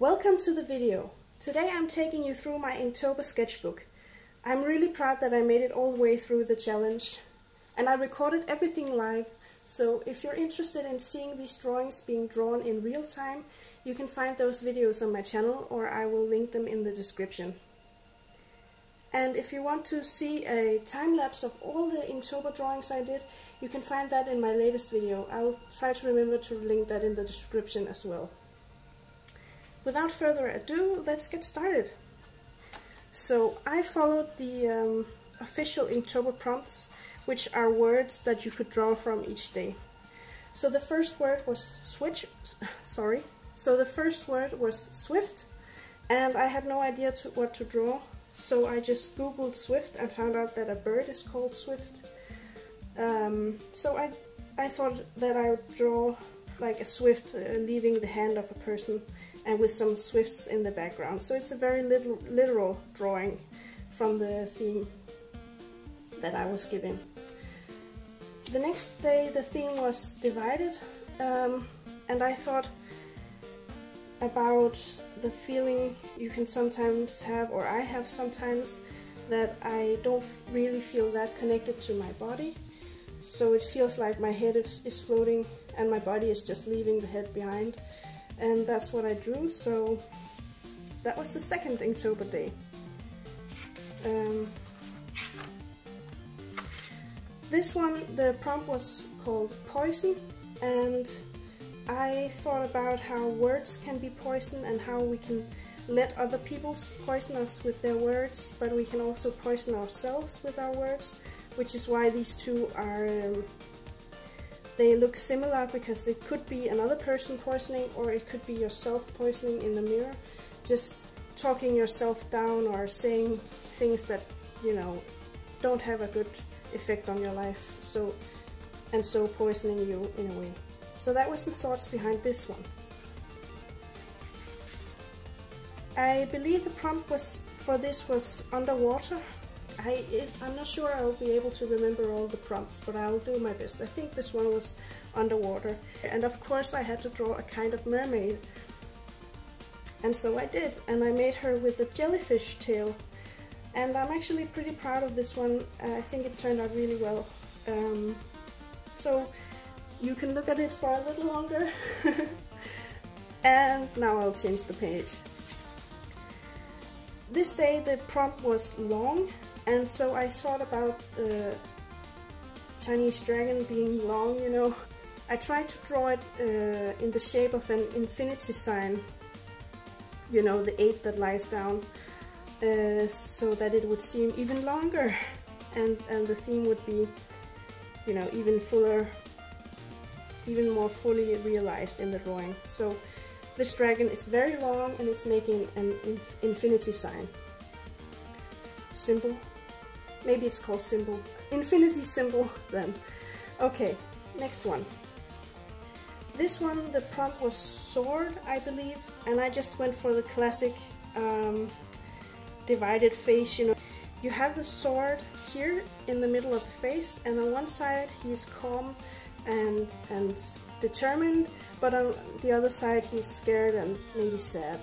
Welcome to the video. Today I'm taking you through my Inktober sketchbook. I'm really proud that I made it all the way through the challenge. And I recorded everything live, so if you're interested in seeing these drawings being drawn in real time, you can find those videos on my channel, or I will link them in the description. And if you want to see a time-lapse of all the Inktober drawings I did, you can find that in my latest video. I'll try to remember to link that in the description as well. Without further ado, let's get started. So I followed the official Inktober prompts, which are words that you could draw from each day. So the first word was swift, and I had no idea what to draw. So I just googled swift and found out that a bird is called swift. So I thought that I would draw like a swift leaving the hand of a person, and with some swifts in the background. So it's a very literal drawing from the theme that I was given. The next day the theme was divided, and I thought about the feeling you can sometimes have, or I have sometimes, that I don't really feel that connected to my body. So it feels like my head is floating and my body is just leaving the head behind. And that's what I drew, so that was the second Inktober day. This one, the prompt was called Poison, and I thought about how words can be poison and how we can let other people poison us with their words, but we can also poison ourselves with our words, which is why these two are they look similar, because it could be another person poisoning, or it could be yourself poisoning in the mirror, just talking yourself down or saying things that, you know, don't have a good effect on your life, so poisoning you in a way. So that was the thoughts behind this one. I believe the prompt for this was underwater. I'm not sure I will be able to remember all the prompts, but I'll do my best. I think this one was underwater. And of course I had to draw a kind of mermaid. And so I did, and I made her with a jellyfish tail. And I'm actually pretty proud of this one. I think it turned out really well. So you can look at it for a little longer. And now I'll change the page. This day the prompt was long, and so I thought about the Chinese dragon being long, you know. I tried to draw it in the shape of an infinity sign, you know, the 8 that lies down, so that it would seem even longer, and the theme would be, you know, even fuller, even more fully realized in the drawing. So this dragon is very long and is making an infinity sign. Symbol? Maybe it's called symbol. Infinity symbol then. Okay, next one. This one, the prompt was sword, I believe, and I just went for the classic divided face, you know. You have the sword here in the middle of the face, and on one side he's calm and determined, but on the other side he's scared and maybe sad.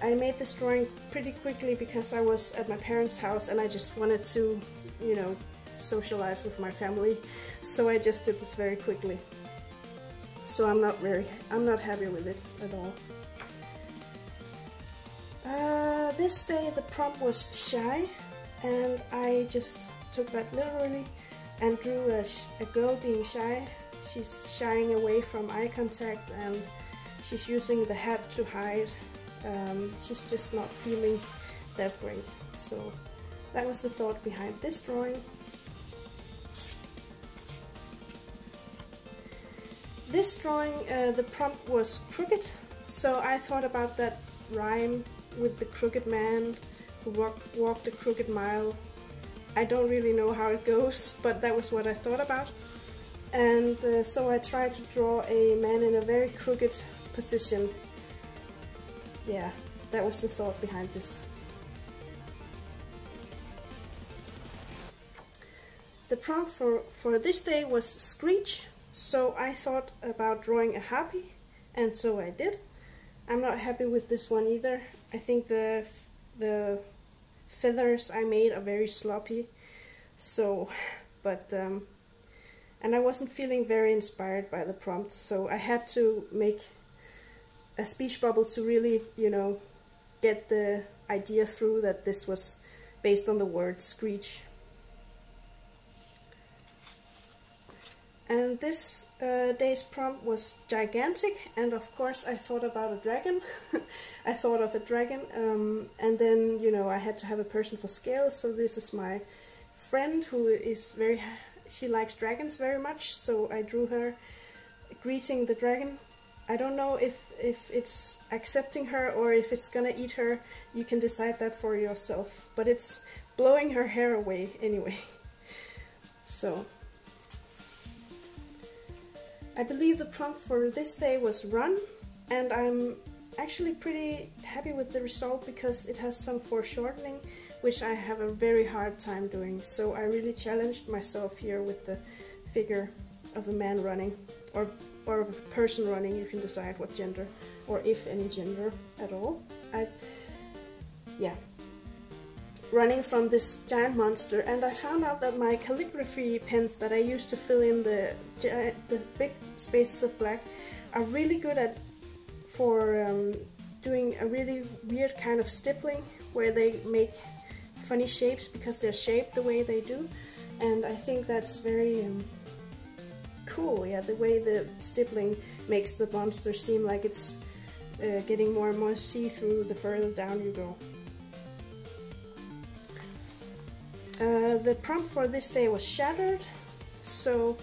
I made this drawing pretty quickly because I was at my parents' house and I just wanted to, you know, socialize with my family, so I just did this very quickly. So I'm not happy with it at all. This day the prompt was shy, and I just took that literally and drew a girl being shy. She's shying away from eye contact, and she's using the hat to hide. She's just not feeling that great. So that was the thought behind this drawing. This drawing, the prompt was crooked, so I thought about that rhyme with the crooked man who walked a crooked mile. I don't really know how it goes, but that was what I thought about. And so I tried to draw a man in a very crooked position. Yeah, that was the thought behind this. The prompt for this day was screech, so I thought about drawing a happy, and so I did. I'm not happy with this one either. I think the feathers I made are very sloppy. So, but and I wasn't feeling very inspired by the prompt, so I had to make a speech bubble to really, you know, get the idea through that this was based on the word screech. And this day's prompt was gigantic, and of course I thought about a dragon. I thought of a dragon, and then, you know, I had to have a person for scale, so this is my friend who is she likes dragons very much, so I drew her greeting the dragon. I don't know if it's accepting her or if it's gonna eat her. You can decide that for yourself, but it's blowing her hair away anyway. So I believe the prompt for this day was run, and I'm actually pretty happy with the result because it has some foreshortening, which I have a very hard time doing. So I really challenged myself here with the figure of a man running, or of a person running. You can decide what gender, or if any gender at all. Running from this giant monster, and I found out that my calligraphy pens that I used to fill in the big spaces of black are really good at doing a really weird kind of stippling where they make funny shapes because they're shaped the way they do, and I think that's very cool. Yeah, the way the stippling makes the monster seem like it's getting more and more see-through the further down you go. The prompt for this day was shattered, so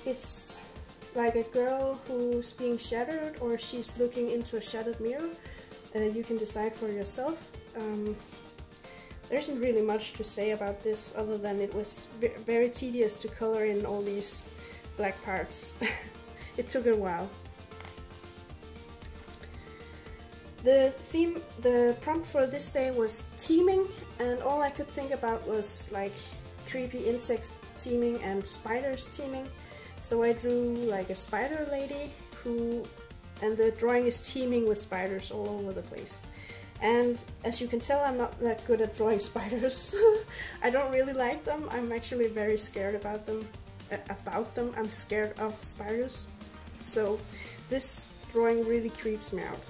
it's like a girl who's being shattered, or she's looking into a shattered mirror. You can decide for yourself. There isn't really much to say about this other than it was very tedious to color in all these black parts. It took a while. The prompt for this day was teaming, and all I could think about was like creepy insects teaming and spiders teaming. So I drew like a spider lady and the drawing is teeming with spiders all over the place. And as you can tell, I'm not that good at drawing spiders. I don't really like them. I'm actually very scared about them. I'm scared of spiders. So this drawing really creeps me out.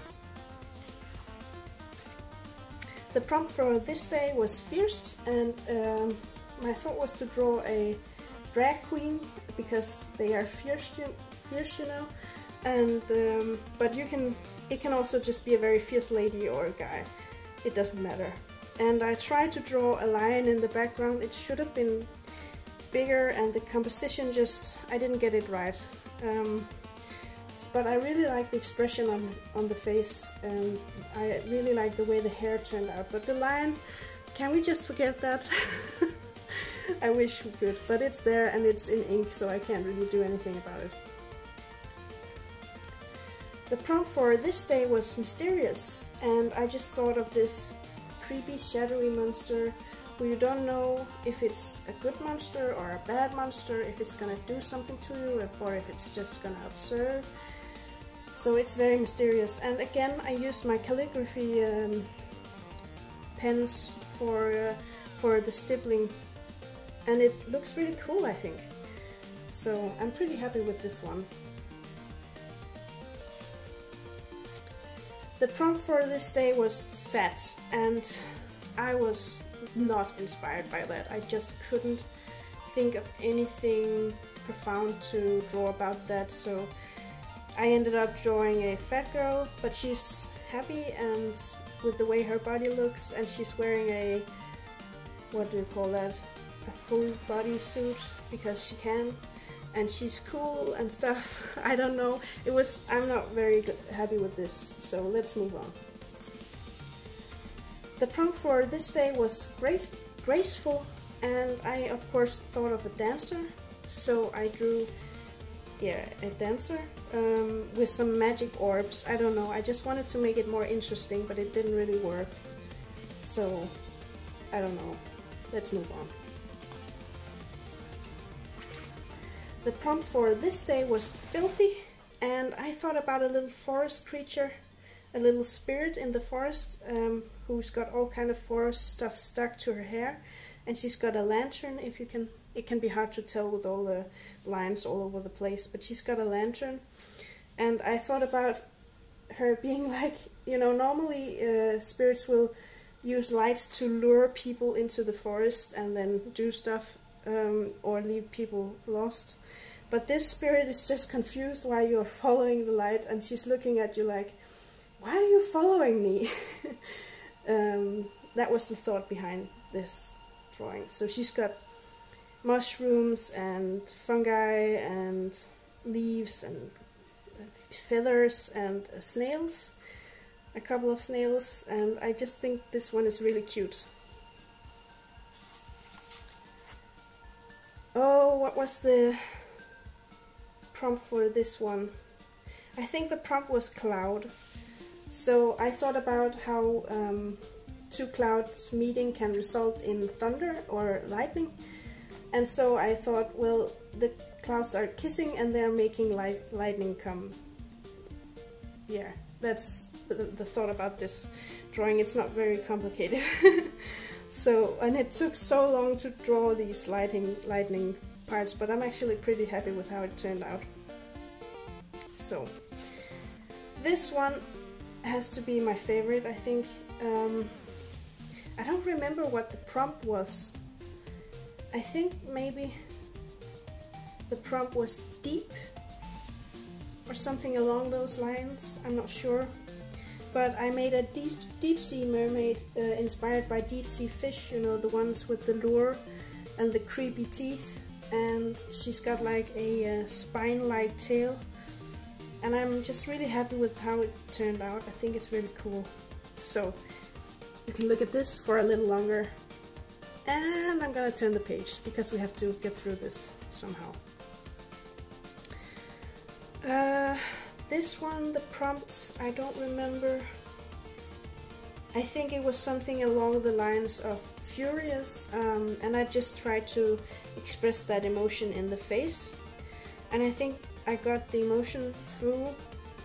The prompt for this day was fierce, and my thought was to draw a drag queen because they are fierce, you know. And but it can also just be a very fierce lady or a guy. It doesn't matter. And I tried to draw a lion in the background. It should have been bigger, and the composition I didn't get it right. But I really like the expression on the face, and I really like the way the hair turned out. But the lion, can we just forget that? I wish we could, but it's there and it's in ink, so I can't really do anything about it. The prompt for this day was mysterious, and I just thought of this creepy shadowy monster who you don't know if it's a good monster or a bad monster, if it's gonna do something to you or if it's just gonna observe. So it's very mysterious, and again I used my calligraphy pens for the stippling, and it looks really cool, I think. So I'm pretty happy with this one. The prompt for this day was fat, and I was not inspired by that. I just couldn't think of anything profound to draw about that, so I ended up drawing a fat girl, but she's happy and with the way her body looks, and she's wearing a, what do you call that, a full body suit because she can, and she's cool and stuff. I don't know, I'm not very happy with this, so let's move on. The prompt for this day was graceful, and I of course thought of a dancer, so I drew a dancer with some magic orbs. I don't know, I just wanted to make it more interesting, but it didn't really work, so I don't know. Let's move on. The prompt for this day was filthy, and I thought about a little forest creature a little spirit in the forest who's got all kind of forest stuff stuck to her hair, and she's got a lantern. It can be hard to tell with all the lines all over the place, but she's got a lantern. And I thought about her being like, you know, normally spirits will use lights to lure people into the forest and then do stuff or leave people lost. But this spirit is just confused why you're following the light, and she's looking at you like, why are you following me? That was the thought behind this drawing. So she's got mushrooms and fungi and leaves and feathers and snails, a couple of snails, and I just think this one is really cute. Oh, what was the prompt for this one? I think the prompt was cloud. So I thought about how two clouds meeting can result in thunder or lightning, and so I thought, well, the clouds are kissing and they're making lightning come. Yeah, that's the thought about this drawing. It's not very complicated. So, and it took so long to draw these lightning parts, but I'm actually pretty happy with how it turned out. So, this one has to be my favorite, I think. I don't remember what the prompt was. I think maybe the prompt was deep or something along those lines. I'm not sure. But I made a deep sea mermaid inspired by deep sea fish, you know, the ones with the lure and the creepy teeth. And she's got like a spine-like tail. And I'm just really happy with how it turned out. I think it's really cool. So you can look at this for a little longer. And I'm gonna turn the page because we have to get through this somehow. This one, the prompt, I don't remember. I think it was something along the lines of furious, and I just tried to express that emotion in the face. And I think I got the emotion through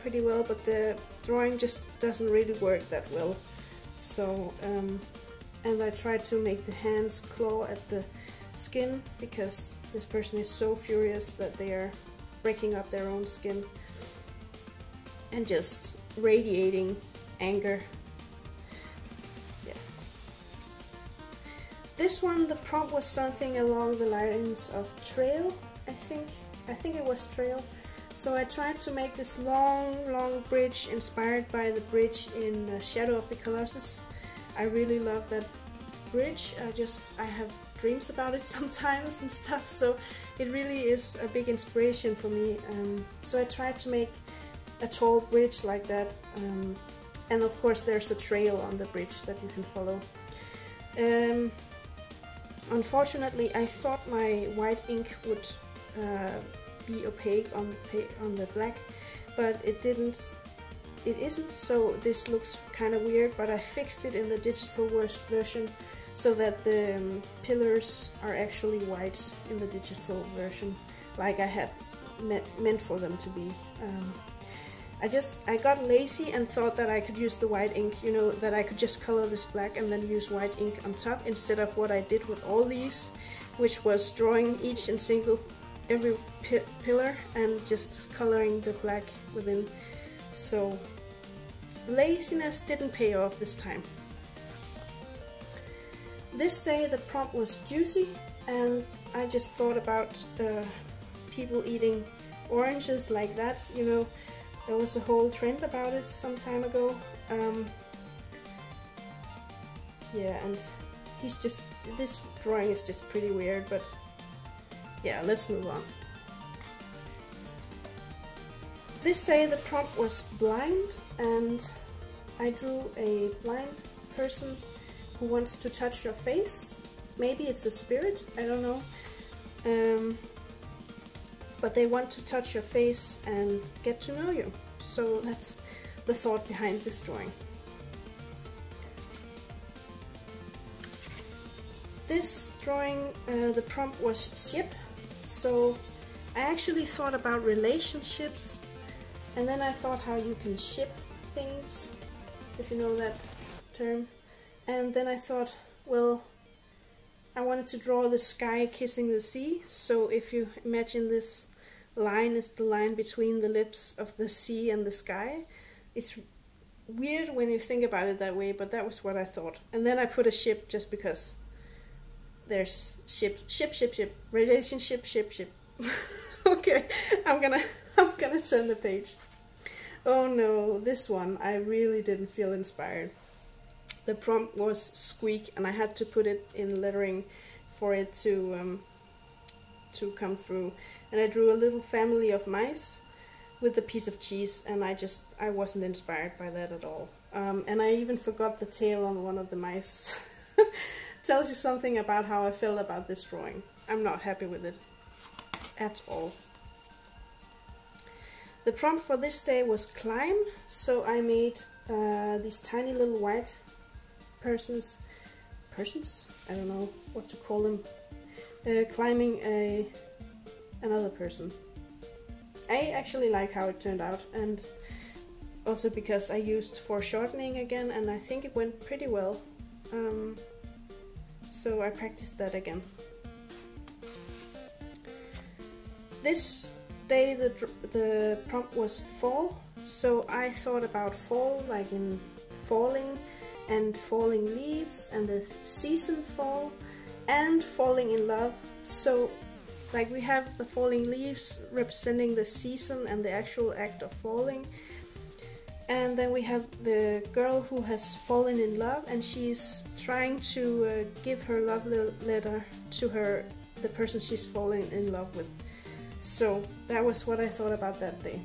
pretty well, but the drawing just doesn't really work that well. So, and I tried to make the hands claw at the skin because this person is so furious that they are breaking up their own skin and just radiating anger. Yeah. This one, the prompt was something along the lines of trail, I think. I think it was trail. So I tried to make this long bridge inspired by the bridge in Shadow of the Colossus. I really love that bridge. I have dreams about it sometimes and stuff, so it really is a big inspiration for me. So I tried to make a tall bridge like that, and of course there's a trail on the bridge that you can follow. Unfortunately, I thought my white ink would be opaque on the black, but it isn't, so this looks kind of weird, but I fixed it in the digital version so that the pillars are actually white in the digital version, like I had meant for them to be. I got lazy and thought that I could use the white ink, you know, that I could just color this black and then use white ink on top, instead of what I did with all these, which was drawing each and every pillar and just coloring the black within. So laziness didn't pay off this time. This day the prompt was juicy, and I just thought about people eating oranges like that, you know. There was a whole trend about it some time ago. Yeah, and this drawing is just pretty weird, but yeah, let's move on. This day the prompt was blind, and I drew a blind person who wants to touch your face. Maybe it's a spirit, I don't know. But they want to touch your face and get to know you. So that's the thought behind this drawing. This drawing, the prompt was ship. So I actually thought about relationships, and then I thought how you can ship things, if you know that term. And then I thought, well, I wanted to draw the sky kissing the sea. So if you imagine this line is the line between the lips of the sea and the sky. It's weird when you think about it that way, but that was what I thought. And then I put a ship just because there's ship, relationship, ship. Okay, I'm gonna turn the page. Oh no, this one I really didn't feel inspired. The prompt was squeak, and I had to put it in lettering for it to come through. And I drew a little family of mice with a piece of cheese, and I wasn't inspired by that at all. And I even forgot the tail on one of the mice. Tells you something about how I felt about this drawing. I'm not happy with it at all. The prompt for this day was climb, so I made these tiny little white persons, I don't know what to call them, climbing another person. I actually like how it turned out, and also because I used foreshortening again, and I think it went pretty well. So I practiced that again. This day the prompt was fall, so I thought about fall like in falling and falling leaves and the season fall and falling in love. So like we have the falling leaves representing the season and the actual act of falling, and then we have the girl who has fallen in love, and she's trying to give her love letter to the person she's fallen in love with. So that was what I thought about that day.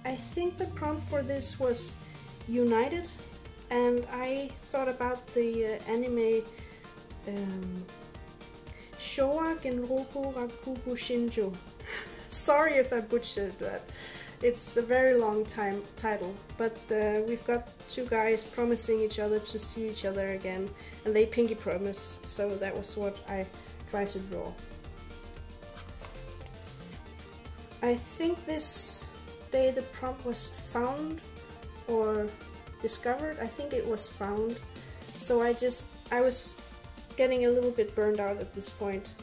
I think the prompt for this was united, and I thought about the anime Showa Genroku Rakugo Shinjo. Sorry if I butchered that. It's a very long title, but we've got two guys promising each other to see each other again, and they pinky promise, so that was what I tried to draw. I think this day the prompt was found or discovered. I think it was found, so I was getting a little bit burned out at this point.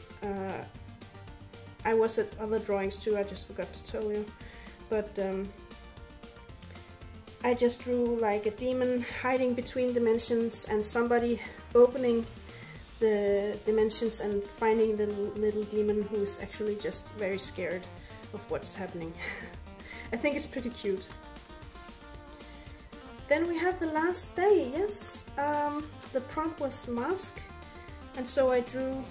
I was at other drawings too, I just forgot to tell you. But I just drew like a demon hiding between dimensions and somebody opening the dimensions and finding the little demon who's actually just very scared of what's happening. I think it's pretty cute. Then we have the last day, yes. The prompt was mask, and so I drew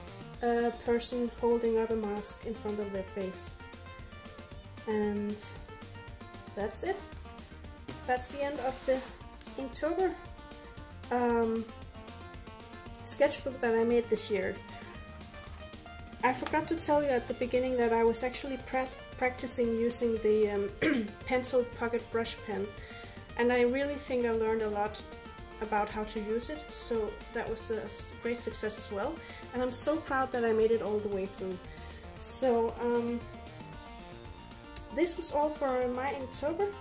a person holding up a mask in front of their face. And that's it. That's the end of the Inktober sketchbook that I made this year. I forgot to tell you at the beginning that I was actually practicing using the pencil pocket brush pen, and I really think I learned a lot about how to use it, so that was a great success as well, and I'm so proud that I made it all the way through. So this was all for my Inktober.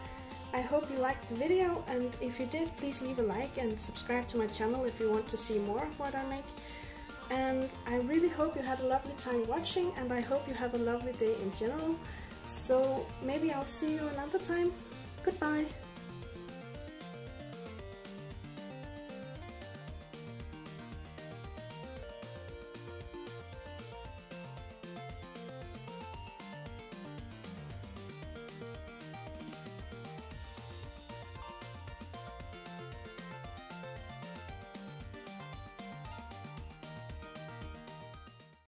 I hope you liked the video, and if you did, please leave a like and subscribe to my channel if you want to see more of what I make. And I really hope you had a lovely time watching, and I hope you have a lovely day in general. So maybe I'll see you another time. Goodbye!